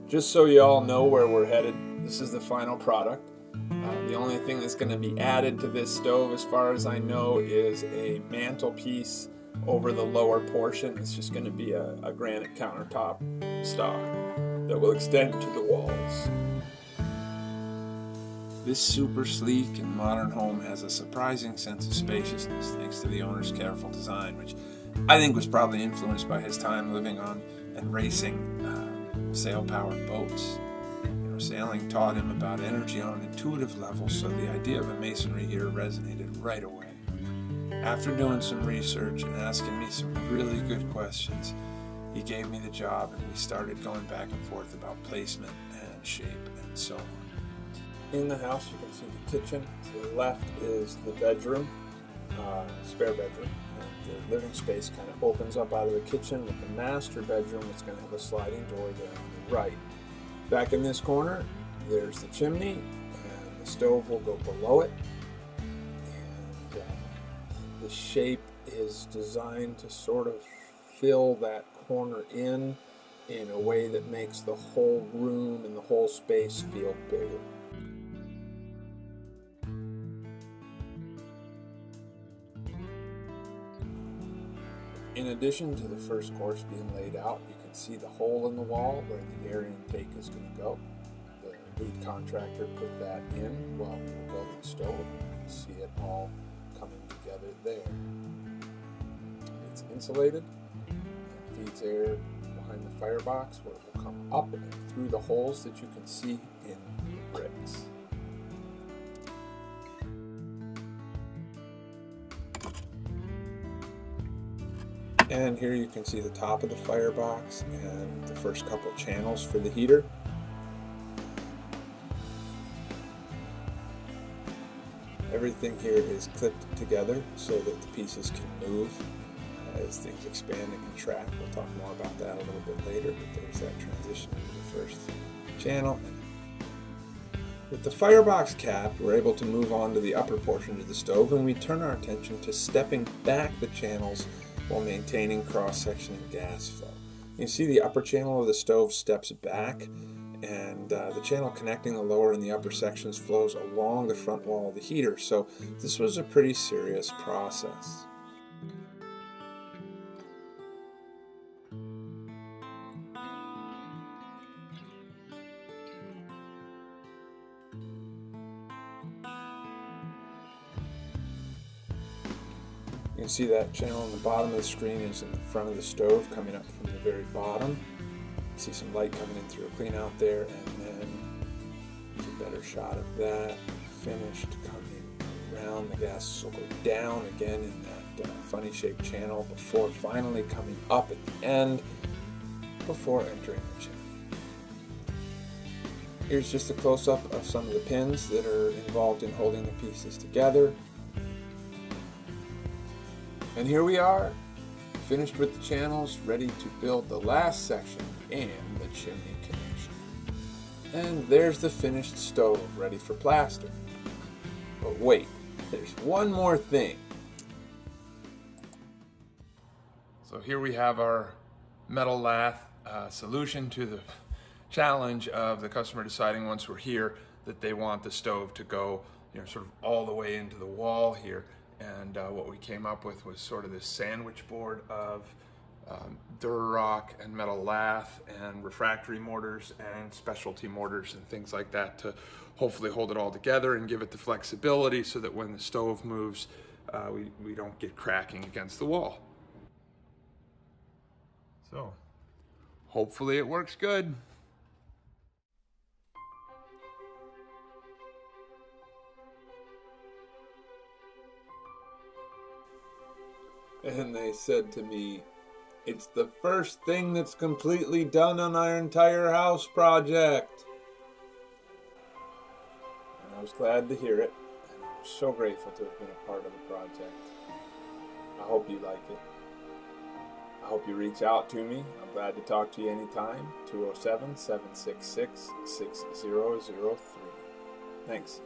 Just so you all know where we're headed, this is the final product. The only thing that's going to be added to this stove, as far as I know, is a mantelpiece over the lower portion. It's just going to be a granite countertop stock that will extend to the walls. This super sleek and modern home has a surprising sense of spaciousness thanks to the owner's careful design, which I think was probably influenced by his time living on and racing sail-powered boats. Sailing taught him about energy on an intuitive level, so the idea of a masonry here resonated right away. After doing some research and asking me some really good questions, he gave me the job and we started going back and forth about placement and shape and so on. In the house, you can see the kitchen. To the left is the bedroom, spare bedroom. The living space kind of opens up out of the kitchen with the master bedroom. It's going to have a sliding door there on the right. Back in this corner, there's the chimney, and the stove will go below it. And the shape is designed to sort of fill that corner in a way that makes the whole room and the whole space feel bigger. In addition to the first course being laid out, you can see the hole in the wall where the air intake is going to go. The lead contractor put that in while we were building the stove. You can see it all coming together there. It's insulated and feeds air behind the firebox where it will come up and through the holes that you can see in the bricks. And here you can see the top of the firebox and the first couple channels for the heater. Everything here is clipped together so that the pieces can move as things expand and contract. We'll talk more about that a little bit later, but there's that transition into the first channel. With the firebox capped, we're able to move on to the upper portion of the stove, and we turn our attention to stepping back the channels while maintaining cross-section and gas flow. You can see the upper channel of the stove steps back, and the channel connecting the lower and the upper sections flows along the front wall of the heater. So this was a pretty serious process. You can see that channel on the bottom of the screen is in the front of the stove, coming up from the very bottom. You see some light coming in through a clean out there, and then there's a better shot of that. Finished coming around. The gas will go down again in that funny shaped channel before finally coming up at the end before entering the chimney. Here's just a close-up of some of the pins that are involved in holding the pieces together. And here we are, finished with the channels, ready to build the last section and the chimney connection. And there's the finished stove, ready for plaster. But wait, there's one more thing. So here we have our metal lath solution to the challenge of the customer deciding once we're here that they want the stove to go, sort of all the way into the wall here. And what we came up with was sort of this sandwich board of Durarock and metal lath and refractory mortars and specialty mortars and things like that to hopefully hold it all together and give it the flexibility so that when the stove moves, we don't get cracking against the wall. So hopefully it works good. And they said to me, "It's the first thing that's completely done on our entire house project." And I was glad to hear it, and I'm so grateful to have been a part of the project. I hope you like it. I hope you reach out to me. I'm glad to talk to you anytime. 207-766-6003. Thanks.